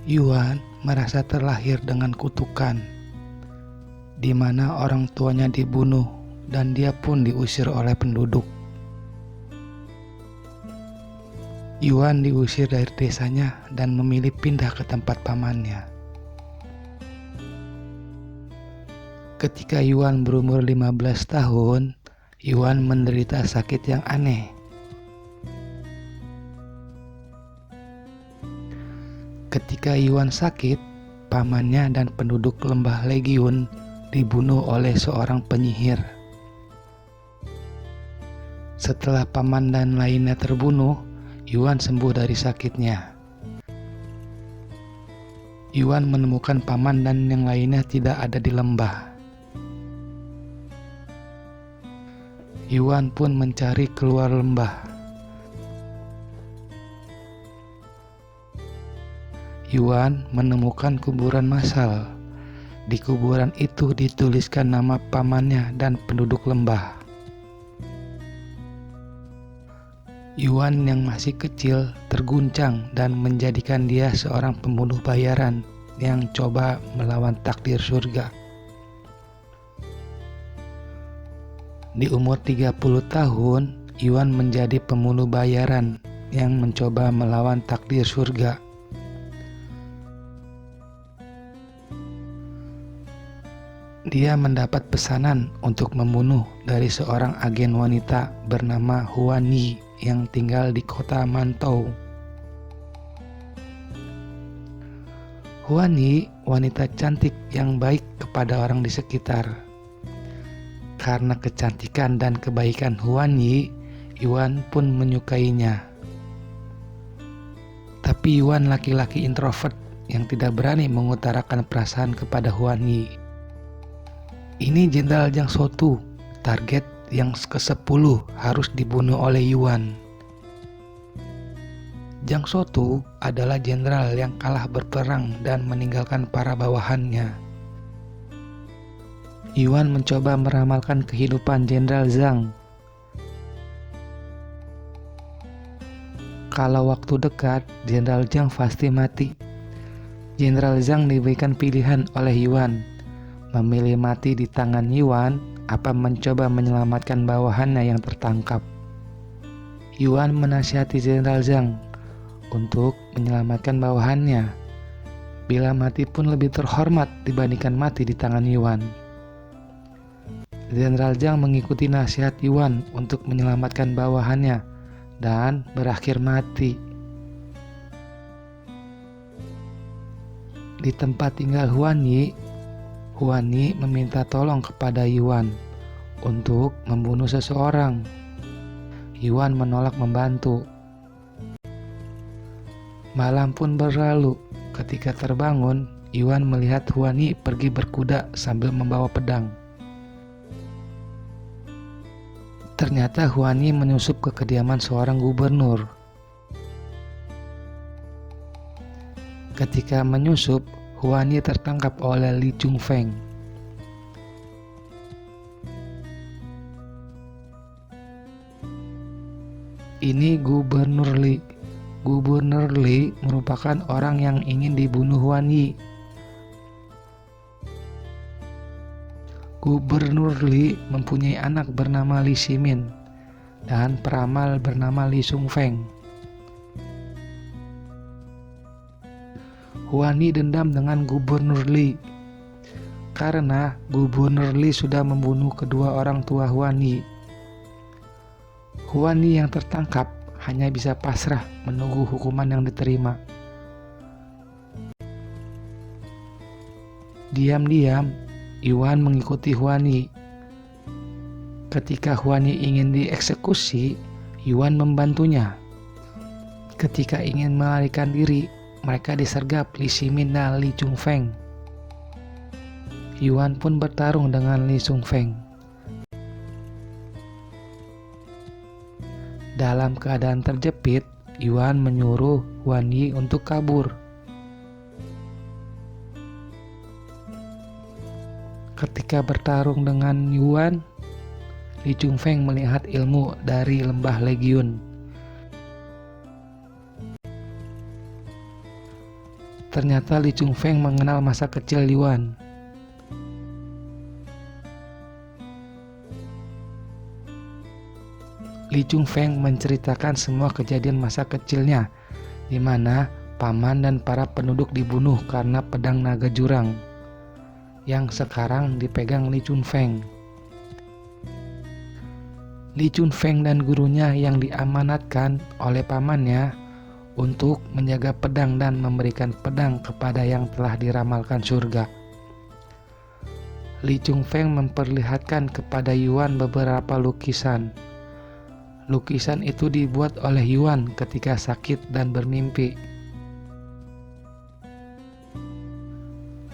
Yuan merasa terlahir dengan kutukan, di mana orang tuanya dibunuh dan dia pun diusir oleh penduduk. Yuan diusir dari desanya dan memilih pindah ke tempat pamannya. Ketika Yuan berumur 15 tahun, Yuan menderita sakit yang aneh. Ketika Yuan sakit, pamannya dan penduduk lembah Legiun dibunuh oleh seorang penyihir. Setelah paman dan lainnya terbunuh, Yuan sembuh dari sakitnya. Yuan menemukan paman dan yang lainnya tidak ada di lembah. Yuan pun mencari keluar lembah. Yuan menemukan kuburan massal. Di kuburan itu dituliskan nama pamannya dan penduduk lembah. Yuan yang masih kecil terguncang dan menjadikan dia seorang pembunuh bayaran yang coba melawan takdir surga. Di umur 30 tahun, Yuan menjadi pembunuh bayaran yang mencoba melawan takdir surga. Dia mendapat pesanan untuk membunuh dari seorang agen wanita bernama Huan Yi yang tinggal di kota Mantou. Huan Yi wanita cantik yang baik kepada orang di sekitar. Karena kecantikan dan kebaikan Huan Yi, Yuan pun menyukainya. Tapi Yuan laki-laki introvert yang tidak berani mengutarakan perasaan kepada Huan Yi. Ini Jenderal Jiang Shoutu, target yang ke-10 harus dibunuh oleh Yuan. Jiang Shoutu adalah jenderal yang kalah berperang dan meninggalkan para bawahannya. Yuan mencoba meramalkan kehidupan Jenderal Zhang. Kalau waktu dekat, Jenderal Zhang pasti mati. Jenderal Zhang diberikan pilihan oleh Yuan, memilih mati di tangan Yuan apa mencoba menyelamatkan bawahannya yang tertangkap. Yuan menasihati Jenderal Zhang untuk menyelamatkan bawahannya. Bila mati pun lebih terhormat dibandingkan mati di tangan Yuan. Jenderal Zhang mengikuti nasihat Yuan untuk menyelamatkan bawahannya dan berakhir mati. Di tempat tinggal Huan Yi meminta tolong kepada Yuan untuk membunuh seseorang. Yuan menolak membantu. Malam pun berlalu. Ketika terbangun, Yuan melihat Huan Yi pergi berkuda sambil membawa pedang. Ternyata Huan Yi menyusup ke kediaman seorang gubernur. Ketika menyusup, Huan Yi tertangkap oleh Li Chongfeng. Ini Gubernur Li. Gubernur Li merupakan orang yang ingin dibunuh Huan Yi. Gubernur Li mempunyai anak bernama Li Ximin dan peramal bernama Li Chongfeng. Huan Yi dendam dengan Gubernur Li karena Gubernur Li sudah membunuh kedua orang tua Huan Yi. Huan Yi yang tertangkap hanya bisa pasrah menunggu hukuman yang diterima. Diam-diam, Yuan mengikuti Huan Yi. Ketika Huan Yi ingin dieksekusi, Yuan membantunya. Ketika ingin melarikan diri, mereka disergap Li Ximin dan Li Chongfeng. Yuan pun bertarung dengan Li Chongfeng. Dalam keadaan terjepit, Yuan menyuruh Huan Yi untuk kabur. Ketika bertarung dengan Yuan, Li Chongfeng melihat ilmu dari lembah Legiun. Ternyata Li Chungfeng mengenal masa kecil Yuan. Li Chungfeng menceritakan semua kejadian masa kecilnya, di mana paman dan para penduduk dibunuh karena pedang naga jurang, yang sekarang dipegang Li Chungfeng. Li Chungfeng dan gurunya yang diamanatkan oleh pamannya untuk menjaga pedang dan memberikan pedang kepada yang telah diramalkan surga. Li Chungfeng memperlihatkan kepada Yuan beberapa lukisan. Lukisan itu dibuat oleh Yuan ketika sakit dan bermimpi.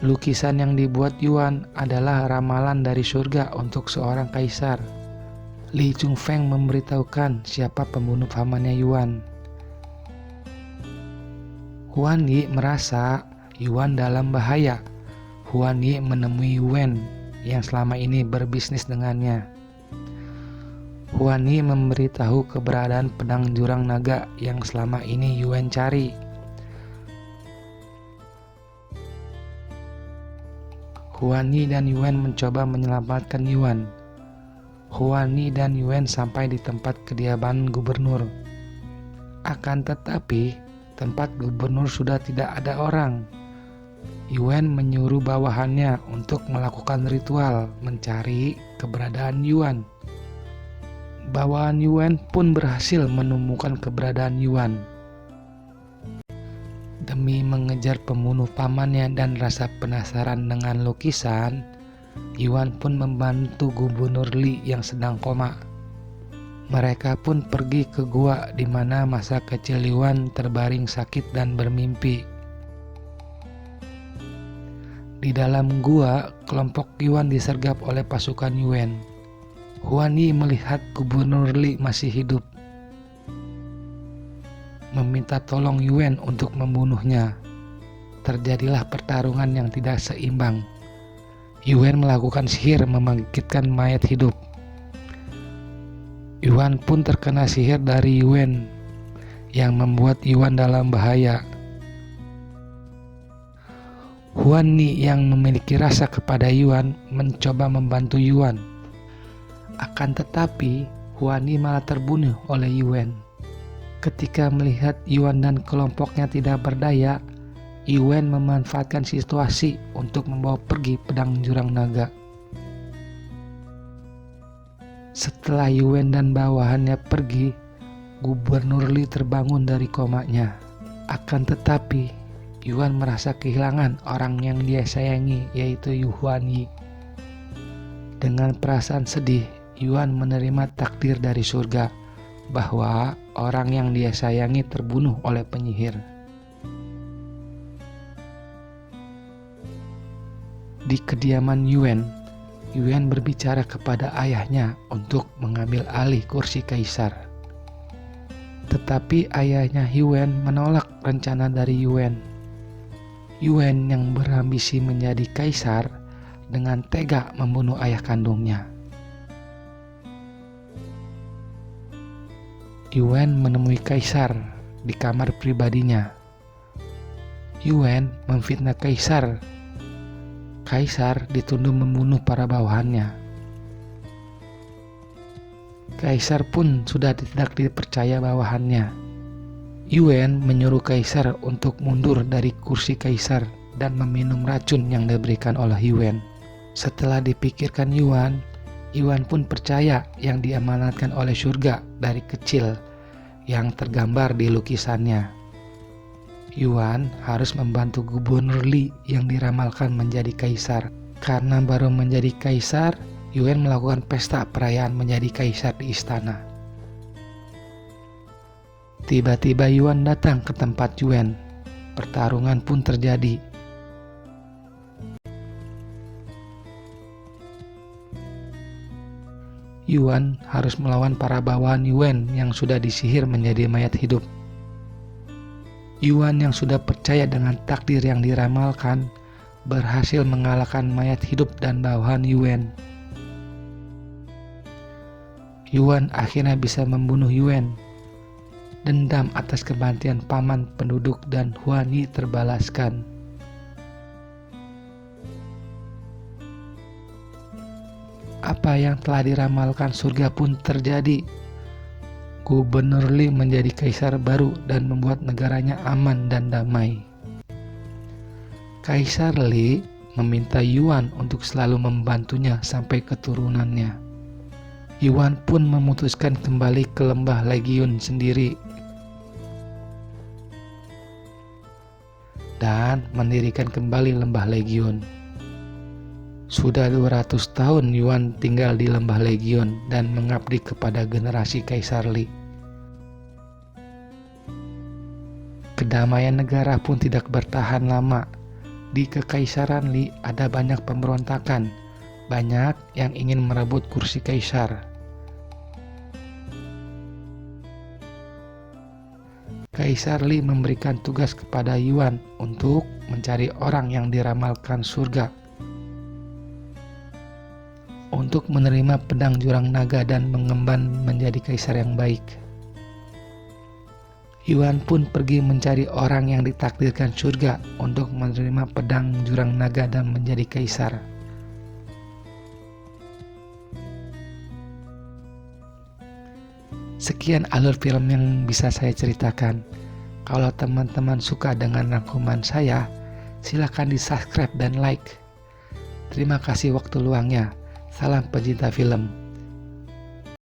Lukisan yang dibuat Yuan adalah ramalan dari surga untuk seorang kaisar. Li Chungfeng memberitahukan siapa pembunuh pamannya Yuan. Huan Yi merasa Yuan dalam bahaya. Huan Yi menemui Yuan yang selama ini berbisnis dengannya. Huan Yi memberitahu keberadaan pedang jurang naga yang selama ini Yuan cari. Huan Yi dan Yuan mencoba menyelamatkan Yuan. Huan Yi dan Yuan sampai di tempat kediaman gubernur. Akan tetapi, tempat gubernur sudah tidak ada orang. Yuan menyuruh bawahannya untuk melakukan ritual mencari keberadaan Yuan. Bawahan Yuan pun berhasil menemukan keberadaan Yuan. Demi mengejar pembunuh pamannya dan rasa penasaran dengan lukisan, Yuan pun membantu Gubernur Li yang sedang koma. Mereka pun pergi ke gua di mana masa kecil Yuan terbaring sakit dan bermimpi. Di dalam gua, kelompok Yuan disergap oleh pasukan Yuan. Huan Yi melihat Gubernur Li masih hidup, meminta tolong Yuan untuk membunuhnya. Terjadilah pertarungan yang tidak seimbang. Yuan melakukan sihir membangkitkan mayat hidup. Yuan pun terkena sihir dari Yuan yang membuat Yuan dalam bahaya. Huan Yi yang memiliki rasa kepada Yuan mencoba membantu Yuan. Akan tetapi, Huan Yi malah terbunuh oleh Yuan. Ketika melihat Yuan dan kelompoknya tidak berdaya, Yuan memanfaatkan situasi untuk membawa pergi pedang jurang naga. Setelah Yuan dan bawahannya pergi, Gubernur Li terbangun dari komanya. Akan tetapi, Yuan merasa kehilangan orang yang dia sayangi, yaitu Huan Yi. Dengan perasaan sedih, Yuan menerima takdir dari surga bahwa orang yang dia sayangi terbunuh oleh penyihir. Di kediaman Yuan, Yuan berbicara kepada ayahnya untuk mengambil alih kursi kaisar. Tetapi ayahnya Yuan menolak rencana dari Yuan. Yuan yang berambisi menjadi kaisar dengan tega membunuh ayah kandungnya. Yuan menemui kaisar di kamar pribadinya. Yuan memfitnah kaisar. Kaisar dituduh membunuh para bawahannya. Kaisar pun sudah tidak dipercaya bawahannya. Yuan menyuruh kaisar untuk mundur dari kursi kaisar dan meminum racun yang diberikan oleh Yuan. Setelah dipikirkan Yuan pun percaya yang diamanatkan oleh surga dari kecil yang tergambar di lukisannya. Yuan harus membantu Gubernur Li yang diramalkan menjadi kaisar. Karena baru menjadi kaisar, Yuan melakukan pesta perayaan menjadi kaisar di istana. Tiba-tiba Yuan datang ke tempat Yuan. Pertarungan pun terjadi. Yuan harus melawan para bawahan Yuan yang sudah disihir menjadi mayat hidup. Yuan yang sudah percaya dengan takdir yang diramalkan berhasil mengalahkan mayat hidup dan bawahan Yuan. Yuan akhirnya bisa membunuh Yuan. Dendam atas kematian paman penduduk dan Huan Yi terbalaskan. apa yang telah diramalkan surga pun terjadi. Gubernur Li menjadi kaisar baru dan membuat negaranya aman dan damai. Kaisar Li meminta Yuan untuk selalu membantunya sampai keturunannya. Yuan pun memutuskan kembali ke lembah Legiun sendiri dan mendirikan kembali lembah Legiun. Sudah 200 tahun Yuan tinggal di lembah Legiun dan mengabdi kepada generasi Kaisar Li. Kedamaian negara pun tidak bertahan lama. Di Kekaisaran Li ada banyak pemberontakan, banyak yang ingin merebut kursi kaisar. Kaisar Li memberikan tugas kepada Yuan untuk mencari orang yang diramalkan surga untuk menerima pedang jurang naga dan mengemban menjadi kaisar yang baik. Yuan pun pergi mencari orang yang ditakdirkan surga untuk menerima pedang jurang naga dan menjadi kaisar. Sekian alur film yang bisa saya ceritakan. Kalau teman-teman suka dengan rangkuman saya, silakan di-subscribe dan like. Terima kasih waktu luangnya. Salam pecinta film.